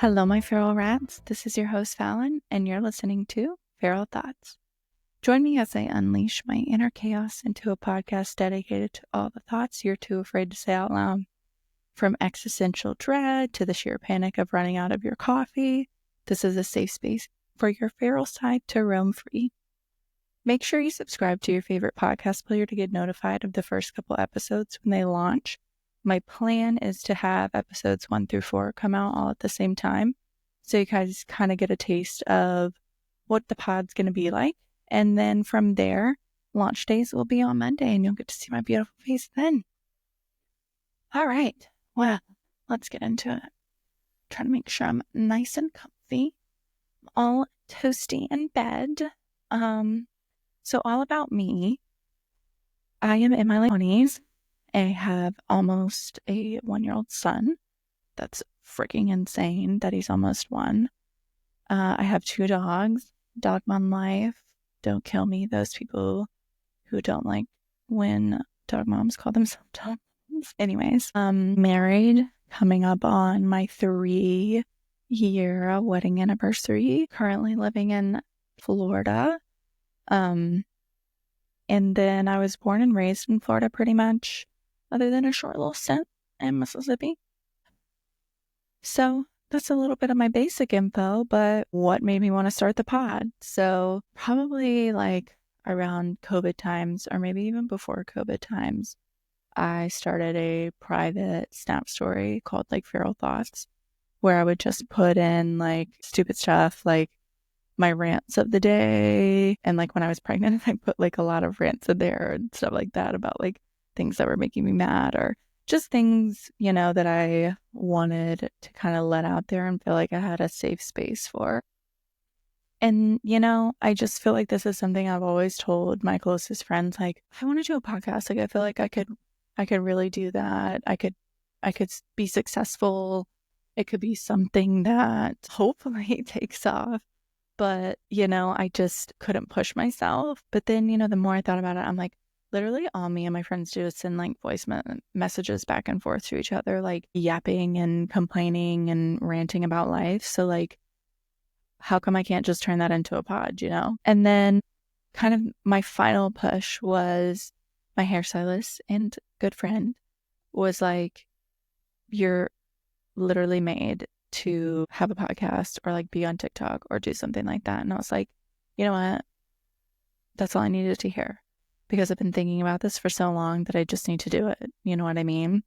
Hello, my feral rats. This is your host, Fallon, and you're listening to Feral Thoughts. Join me as I unleash my inner chaos into a podcast dedicated to all the thoughts you're too afraid to say out loud. From existential dread to the sheer panic of running out of your coffee, this is a safe space for your feral side to roam free. Make sure you subscribe to your favorite podcast player to get notified of the first couple episodes when they launch. My plan is to have episodes 1 through 4 come out all at the same time, so you guys kind of get a taste of what the pod's going to be like. And then from there, launch days will be on Monday, and you'll get to see my beautiful face then. All right, well, let's get into it. Trying to make sure I'm nice and comfy, all toasty in bed. So all about me. I am in my late 20s. I have almost a 1-year-old son. That's freaking insane that he's almost 1. I have 2 dogs. Dog mom life. Don't kill me, those people who don't like when dog moms call themselves dog moms. Anyways, married, coming up on my 3-year wedding anniversary. Currently living in Florida. And then I was born and raised in Florida pretty much, other than a short little stint in Mississippi. So that's a little bit of my basic info, but what made me want to start the pod? So probably like around COVID times, or maybe even before COVID times, I started a private Snap story called like Feral Thoughts, where I would just put in like stupid stuff like my rants of the day. And like when I was pregnant, I put like a lot of rants in there and stuff like that about like things that were making me mad, or just things, you know, that I wanted to kind of let out there and feel like I had a safe space for. And, you know, I just feel like this is something I've always told my closest friends, like, I want to do a podcast. Like, I feel like I could really do that. I could be successful. It could be something that hopefully takes off. But, you know, I just couldn't push myself. But then, you know, the more I thought about it, I'm like, literally all me and my friends do is send like voice messages back and forth to each other, like yapping and complaining and ranting about life. So like, how come I can't just turn that into a pod, you know? And then kind of my final push was my hairstylist and good friend was like, you're literally made to have a podcast or like be on TikTok or do something like that. And I was like, you know what? That's all I needed to hear, because I've been thinking about this for so long that I just need to do it. You know what I mean?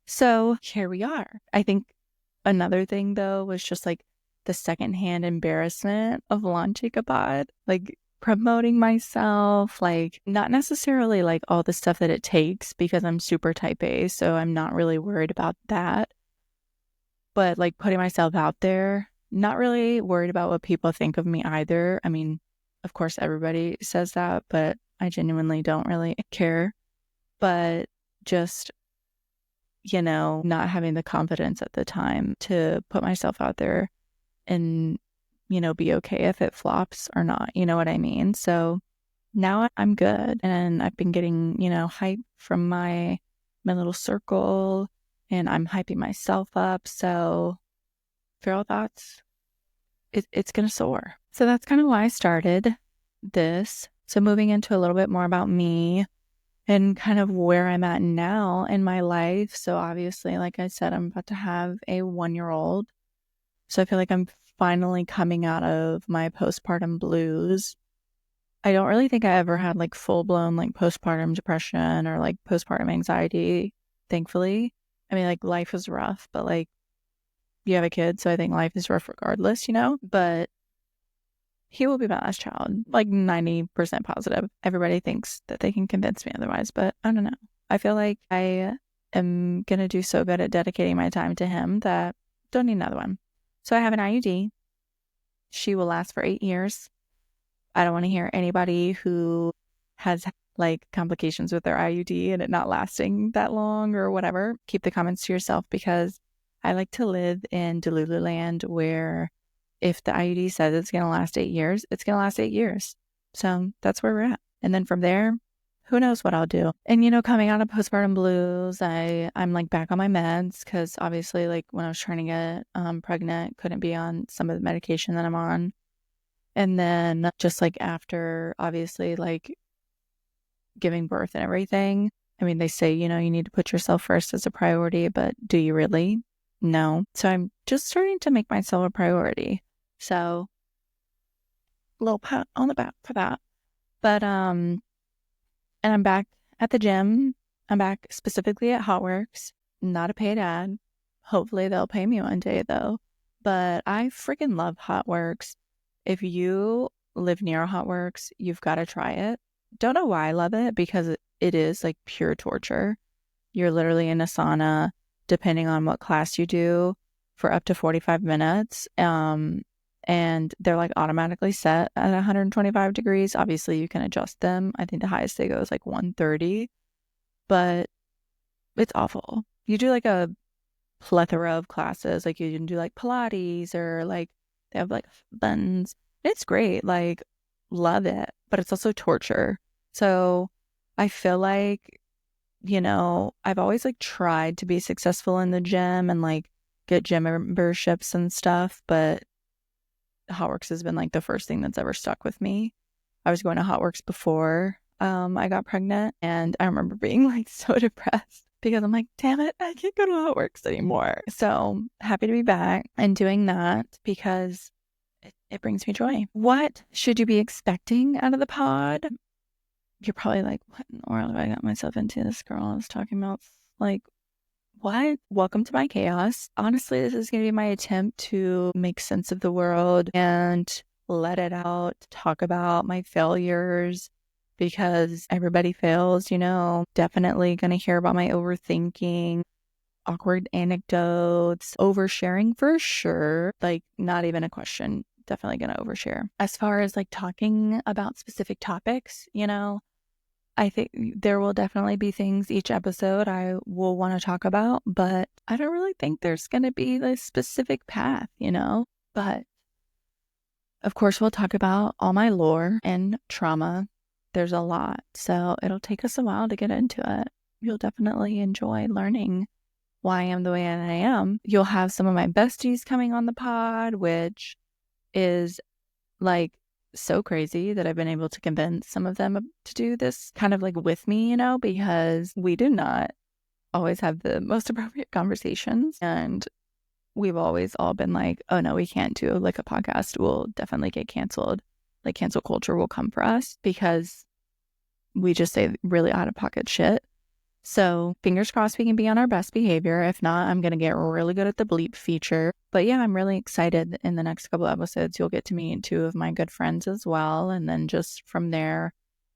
So here we are. I think another thing though was just like the secondhand embarrassment of launching a pod, like promoting myself, like not necessarily like all the stuff that it takes, because I'm super type A, so I'm not really worried about that. But like putting myself out there, not really worried about what people think of me either. I mean, of course, everybody says that, but I genuinely don't really care. But just, you know, not having the confidence at the time to put myself out there and, you know, be okay if it flops or not. You know what I mean? So now I'm good. And I've been getting, you know, hype from my little circle, and I'm hyping myself up. So Feral Thoughts, it's going to soar. So that's kind of why I started this. So moving into a little bit more about me and kind of where I'm at now in my life. So obviously, like I said, I'm about to have a 1-year-old. So I feel like I'm finally coming out of my postpartum blues. I don't really think I ever had like full-blown like postpartum depression or like postpartum anxiety, thankfully. I mean, like life was rough, but like you have a kid, so I think life is rough regardless, you know? But he will be my last child, like 90% positive. Everybody thinks that they can convince me otherwise, but I don't know. I feel like I am going to do so good at dedicating my time to him that I don't need another one. So I have an IUD. She will last for 8 years. I don't want to hear anybody who has like complications with their IUD and it not lasting that long or whatever. Keep the comments to yourself, because I like to live in Delulu land, where if the IUD says it's going to last 8 years, it's going to last 8 years. So that's where we're at. And then from there, who knows what I'll do. And, coming out of postpartum blues, I'm like back on my meds because obviously like when I was trying to get pregnant, couldn't be on some of the medication that I'm on. And then just like after obviously like giving birth and everything, I mean, they say, you need to put yourself first as a priority, but do you really? No. So I'm just starting to make myself a priority. So a little pat on the back for that. But and I'm back at the gym. I'm back specifically at Hotworks, not a paid ad. Hopefully they'll pay me one day though. But I freaking love Hotworks. If you live near Hotworks, you've got to try it. Don't know why I love it because it is like pure torture. You're literally in a sauna, depending on what class you do, for up to 45 minutes. And they're like automatically set at 125 degrees. Obviously, you can adjust them. I think the highest they go is like 130, but it's awful. You do like a plethora of classes. Like you can do like Pilates or like they have like buttons. It's great. Like, love it, but it's also torture. So I feel like, I've always like tried to be successful in the gym and like get gym memberships and stuff, but Hotworks has been like the first thing that's ever stuck with me. I was going to Hotworks before I got pregnant, and I remember being like so depressed because I'm like, damn it, I can't go to Hotworks anymore. So happy to be back and doing that because it brings me joy. What should you be expecting out of the pod? You're probably like, what in the world have I got myself into? This girl I was talking about, like, what? Welcome to my chaos. Honestly, this is going to be my attempt to make sense of the world and let it out, talk about my failures because everybody fails, Definitely going to hear about my overthinking, awkward anecdotes, oversharing for sure. Like, not even a question. Definitely going to overshare. As far as like talking about specific topics, I think there will definitely be things each episode I will want to talk about, but I don't really think there's going to be a specific path, But of course, we'll talk about all my lore and trauma. There's a lot, so it'll take us a while to get into it. You'll definitely enjoy learning why I am the way I am. You'll have some of my besties coming on the pod, which is like so crazy that I've been able to convince some of them to do this kind of like with me, because we do not always have the most appropriate conversations. And we've always all been like, oh no, we can't do like a podcast. We'll definitely get canceled. Like cancel culture will come for us because we just say really out of pocket shit. So fingers crossed we can be on our best behavior. If not, I'm going to get really good at the bleep feature. But yeah, I'm really excited. In the next couple episodes, you'll get to meet two of my good friends as well. And then just from there,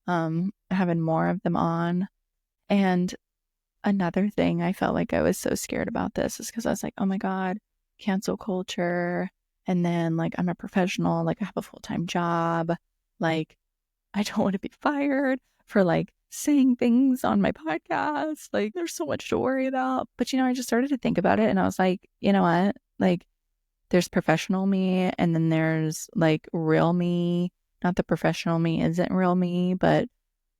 having more of them on. And another thing I felt like I was so scared about this is because I was like, oh my God, cancel culture. And then like I'm a professional, like I have a full-time job. Like I don't want to be fired for like saying things on my podcast. Like there's so much to worry about. But I just started to think about it and I was like, you know what? Like there's professional me and then there's like real me. Not the professional me isn't real me, but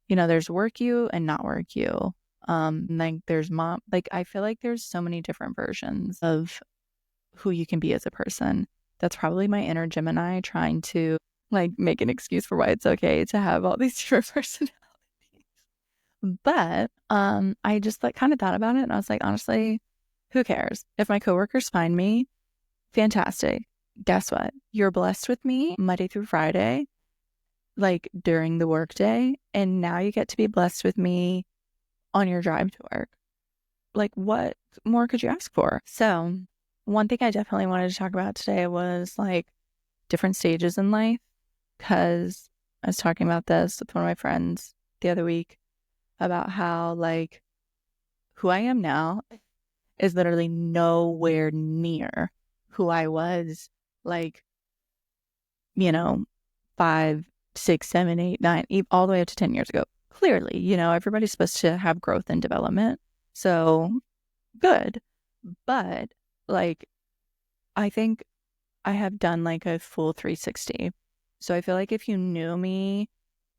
there's work you and not work you. Like there's mom, like I feel like there's so many different versions of who you can be as a person. That's probably my inner Gemini trying to like make an excuse for why it's okay to have all these different personalities. But I just like kind of thought about it and I was like, honestly, who cares? If my coworkers find me, fantastic. Guess what? You're blessed with me Monday through Friday, like during the workday, and now you get to be blessed with me on your drive to work. Like what more could you ask for? So one thing I definitely wanted to talk about today was like different stages in life, because I was talking about this with one of my friends the other week about how like who I am now is literally nowhere near who I was like, 5, 6, 7, 8, 9, all the way up to 10 years ago. Clearly, everybody's supposed to have growth and development. So good. But like, I think I have done like a full 360. So I feel like if you knew me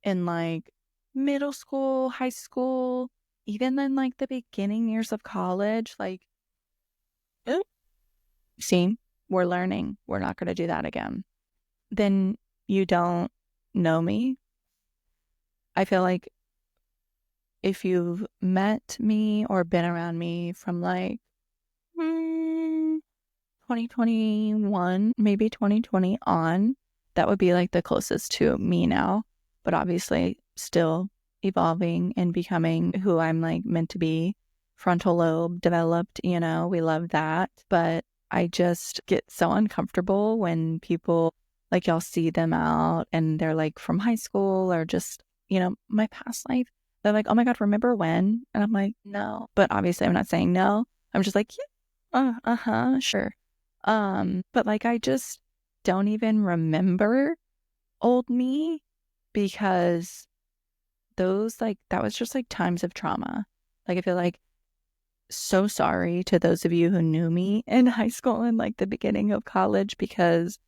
in like middle school, high school, even then like the beginning years of college, like, "Oop, see, we're learning. We're not going to do that again." Then you don't know me. I feel like if you've met me or been around me from like 2021, maybe 2020 on, that would be like the closest to me now. But obviously, still evolving and becoming who I'm like meant to be. Frontal lobe developed, we love that. But I just get so uncomfortable when people like y'all see them out and they're like from high school or just, my past life. They're like, "Oh my God, remember when?" And I'm like, "No." But obviously, I'm not saying no. I'm just like, "Yeah, sure." But like I just don't even remember old me because those like that was just like times of trauma. Like I feel like so sorry to those of you who knew me in high school and like the beginning of college because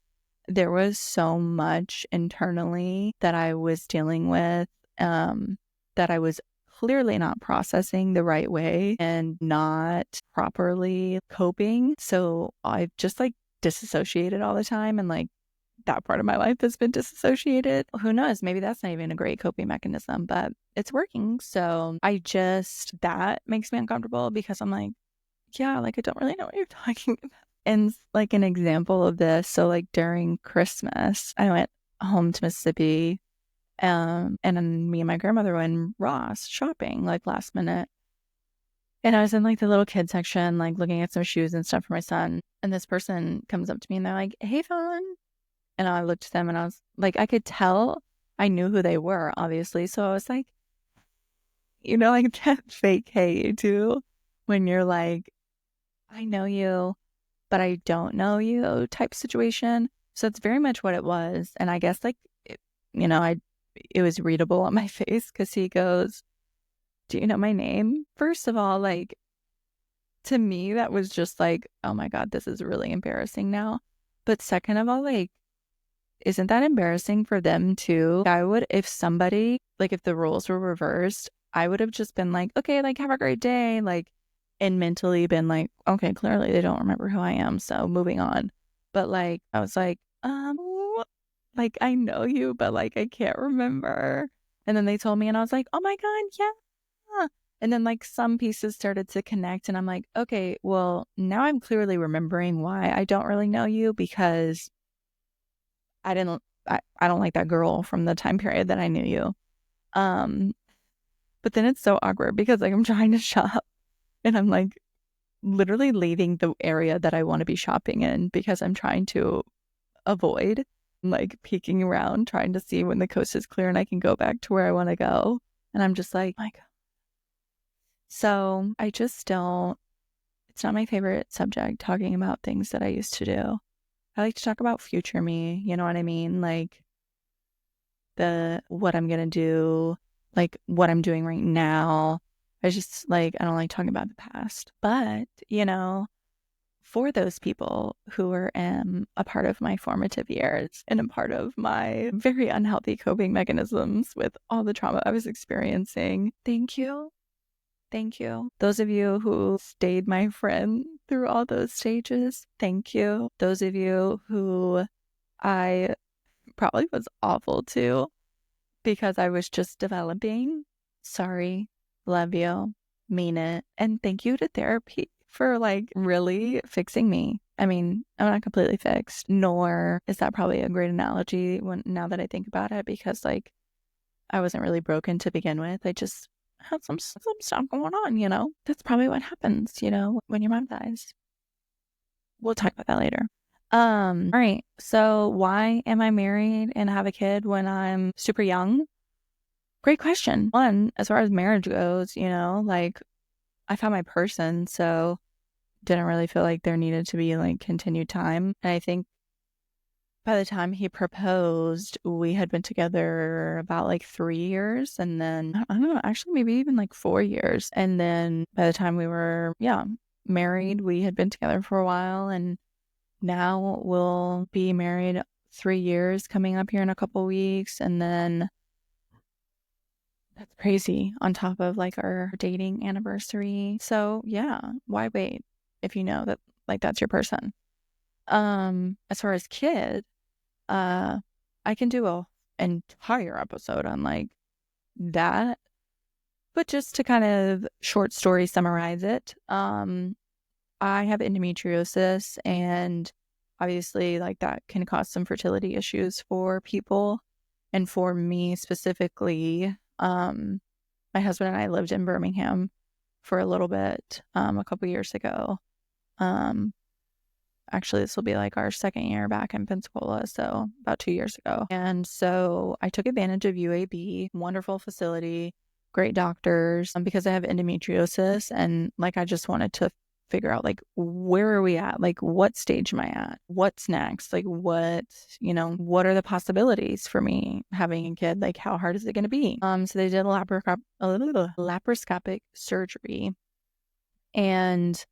there was so much internally that I was dealing with that I was clearly not processing the right way and not properly coping. So I've just like disassociated all the time and like that part of my life has been disassociated. Who knows? Maybe that's not even a great coping mechanism, but it's working. So that makes me uncomfortable because I'm like, yeah, like I don't really know what you're talking about. And like an example of this, so like during Christmas, I went home to Mississippi, and then me and my grandmother went in Ross shopping like last minute. And I was in like the little kid section, like looking at some shoes and stuff for my son. And this person comes up to me and they're like, "Hey, Fallon." And I looked at them and I was like, I could tell I knew who they were, obviously. So I was like, like that fake hey too, when you're like, I know you, but I don't know you type situation. So it's very much what it was. And I guess like, it was readable on my face because he goes, "Do you know my name?" First of all, like to me, that was just like, oh my God, this is really embarrassing now. But second of all, like, isn't that embarrassing for them too? I would, if somebody, like if the roles were reversed, I would have just been like, okay, like have a great day. Like, and mentally been like, okay, clearly they don't remember who I am. So moving on. But like, I was like, like I know you, but like I can't remember. And then they told me and I was like, oh my God, yeah. And then like some pieces started to connect and I'm like, okay, well, now I'm clearly remembering why I don't really know you because I didn't I don't like that girl from the time period that I knew you. Um, but then it's so awkward because like I'm trying to shop and I'm like literally leaving the area that I want to be shopping in because I'm trying to avoid like peeking around, trying to see when the coast is clear and I can go back to where I want to go. And I'm just like, my God. So I just don't, it's not my favorite subject talking about things that I used to do. I like to talk about future me, you know what I mean? Like what I'm gonna do, like what I'm doing right now. I just like I don't like talking about the past. But, for those people who were a part of my formative years and a part of my very unhealthy coping mechanisms with all the trauma I was experiencing, thank you. Thank you. Those of you who stayed my friend through all those stages, thank you. Those of you who I probably was awful to because I was just developing. Sorry. Love you. Mean it. And thank you to therapy for like really fixing me. I mean, I'm not completely fixed, nor is that probably a great analogy now that I think about it, because like I wasn't really broken to begin with. I just had some stuff going on. That's probably what happens, when your mom dies. We'll talk about that later. All right. So why am I married and have a kid when I'm super young? Great question. One, as far as marriage goes, like I found my person, so didn't really feel like there needed to be like continued time. And I think by the time he proposed, we had been together about like 3 years. And then, I don't know, actually, maybe even like 4 years. And then by the time we were, married, we had been together for a while. And now we'll be married 3 years coming up here in a couple weeks. And then That's crazy, on top of like our dating anniversary. So yeah, why wait if you know that like that's your person? As far as kid, uh, I can do a entire episode on like that, but just to kind of short story summarize it, I have endometriosis, and obviously like that can cause some fertility issues for people. And for me specifically, my husband and I lived in Birmingham for a little bit, a couple years ago. Um, Actually, this will be like our second year back in Pensacola, so about 2 years ago. And so I took advantage of UAB, wonderful facility, great doctors, because I have endometriosis. And like, I just wanted to figure out like, where are we at? Like, what stage am I at? What's next? Like, what are the possibilities for me having a kid? Like, how hard is it going to be? So they did a laparoscopic surgery, and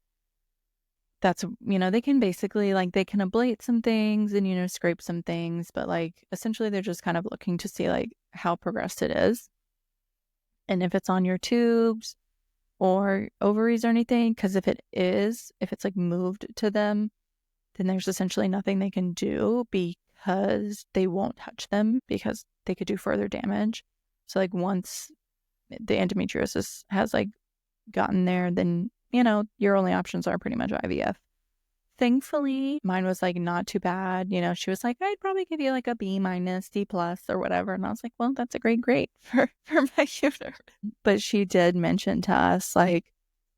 that's, they can basically like, they can ablate some things and, scrape some things, but like essentially they're just kind of looking to see like how progressed it is and if it's on your tubes or ovaries or anything. Because if it's like moved to them, then there's essentially nothing they can do, because they won't touch them, because they could do further damage. So like, once the endometriosis has like gotten there, then your only options are pretty much IVF. Thankfully, mine was like not too bad. She was like, I'd probably give you like a B minus, C plus, or whatever. And I was like, well, that's a great grade for my uterus. But she did mention to us, like,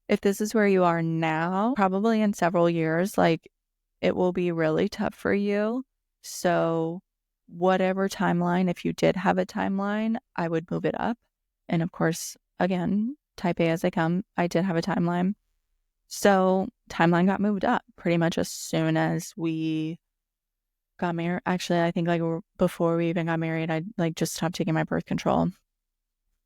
if this is where you are now, probably in several years, like, it will be really tough for you. So whatever timeline, if you did have a timeline, I would move it up. And of course, again, type A as I come, I did have a timeline. So timeline got moved up pretty much as soon as we got married. Actually, I think like before we even got married, I like just stopped taking my birth control.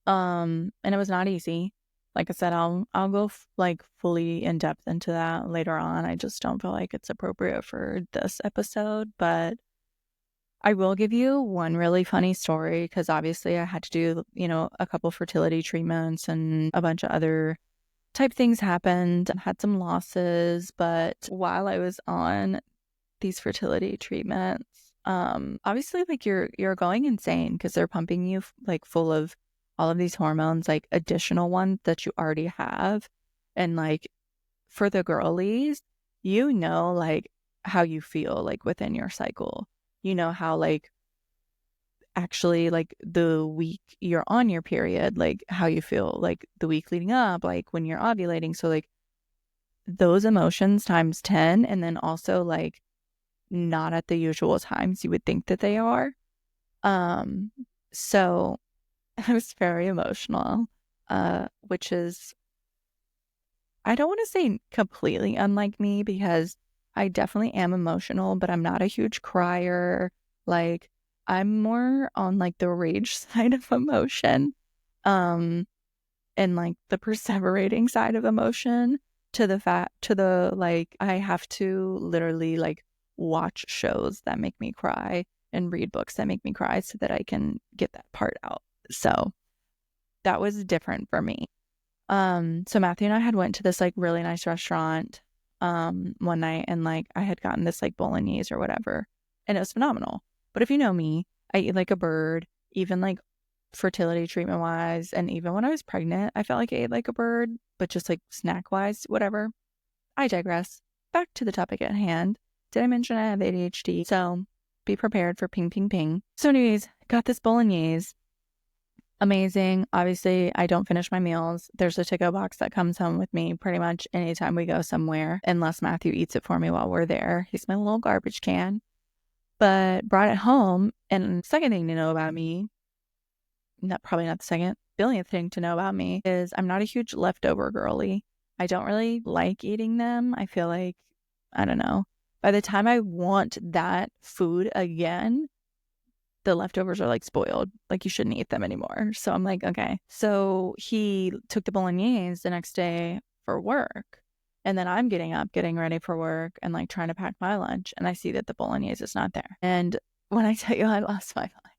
And it was not easy. Like I said, I'll go like fully in depth into that later on. I just don't feel like it's appropriate for this episode, but I will give you one really funny story, because obviously I had to do, a couple fertility treatments, and a bunch of other type things happened. I had some losses, but while I was on these fertility treatments, obviously like you're going insane, because they're pumping you like full of all of these hormones, like additional ones that you already have. And like, for the girlies, like how you feel like within your cycle, how like actually like the week you're on your period, like how you feel like the week leading up, like when you're ovulating. So like those emotions times 10, and then also like not at the usual times you would think that they are. So I was very emotional, which is, I don't want to say completely unlike me, because I definitely am emotional, but I'm not a huge crier. Like, I'm more on like the rage side of emotion, and like the perseverating side of emotion, to the like, I have to literally like watch shows that make me cry and read books that make me cry so that I can get that part out. So that was different for me. So Matthew and I had went to this like really nice restaurant one night, and like I had gotten this like bolognese or whatever, and it was phenomenal. But if you know me, I eat like a bird, even like fertility treatment wise, and even when I was pregnant, I felt like I ate like a bird, but just like snack wise, whatever. I digress. Back to the topic at hand. Did I mention I have ADHD? So be prepared for ping, ping, ping. So anyways, got this bolognese. Amazing. Obviously, I don't finish my meals. There's a to-go box that comes home with me pretty much anytime we go somewhere, unless Matthew eats it for me while we're there. He's my little garbage can. But brought it home, and second thing to know about me, probably not the second, billionth thing to know about me, is I'm not a huge leftover girly. I don't really like eating them. I feel like, I don't know, by the time I want that food again, the leftovers are like spoiled. Like, you shouldn't eat them anymore. So I'm like, okay. So he took the bolognese the next day for work. And then I'm getting up, getting ready for work, and like trying to pack my lunch. And I see that the bolognese is not there. And when I tell you I lost my mind,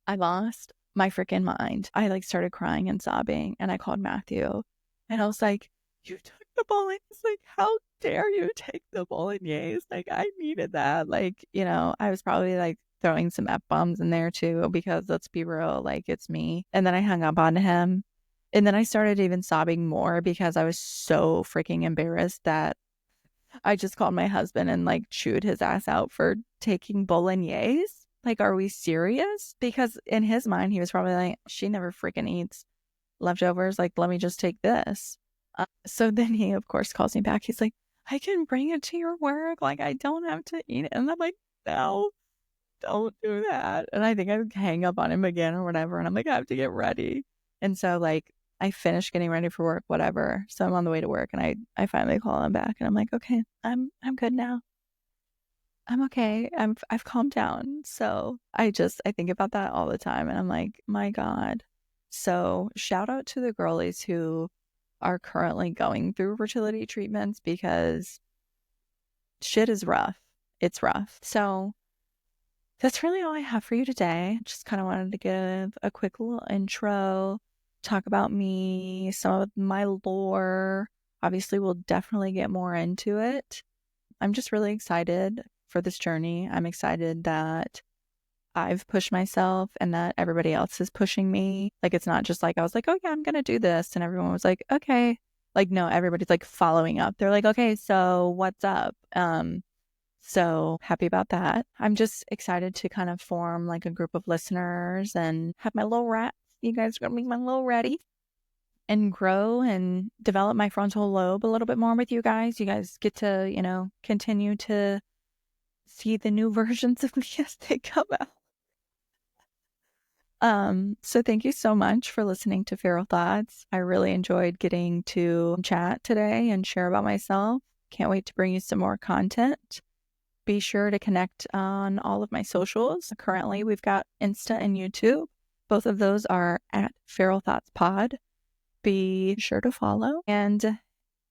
I lost my freaking mind. I like started crying and sobbing, and I called Matthew and I was like, you took the bolognese. Like, how dare you take the bolognese? Like, I needed that. Like, you know, I was probably like throwing some F bombs in there too, because let's be real, like, it's me. And then I hung up on him. And then I started even sobbing more because I was so freaking embarrassed that I just called my husband and like chewed his ass out for taking bolognese. Like, are we serious? Because in his mind, he was probably like, she never freaking eats leftovers. Like, let me just take this. So then he, of course, calls me back. He's like, I can bring it to your work. Like, I don't have to eat it. And I'm like, no, don't do that. And I think I would hang up on him again or whatever. And I'm like, I have to get ready. And so, like, I finished getting ready for work, whatever. So I'm on the way to work, and I finally call him back, and I'm like, okay, I'm good now. I'm okay. I've calmed down. So I think about that all the time, and I'm like, my God. So shout out to the girlies who are currently going through fertility treatments, because shit is rough. It's rough. So that's really all I have for you today. Just kind of wanted to give a quick little intro, talk about me, some of my lore. Obviously, we'll definitely get more into it. I'm just really excited for this journey. I'm excited that I've pushed myself and that everybody else is pushing me. Like, it's not just like I was like, oh yeah, I'm going to do this. And everyone was like, okay. Like, no, everybody's like following up. They're like, okay, so what's up? So happy about that. I'm just excited to kind of form like a group of listeners and have my little rats. You guys are going to be my little ratty, and grow and develop my frontal lobe a little bit more with you guys. You guys get to, you know, continue to see the new versions of me as they come out. So thank you so much for listening to Feral Thoughts. I really enjoyed getting to chat today and share about myself. Can't wait to bring you some more content. Be sure to connect on all of my socials. Currently, we've got Insta and YouTube. Both of those are at Feral Thoughts Pod. Be sure to follow, and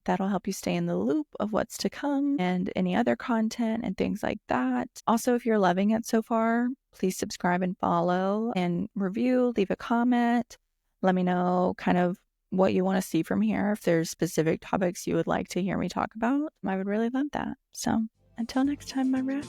that'll help you stay in the loop of what's to come and any other content and things like that. Also, if you're loving it so far, please subscribe and follow and review, leave a comment. Let me know kind of what you want to see from here. If there's specific topics you would like to hear me talk about, I would really love that. So until next time, my rats.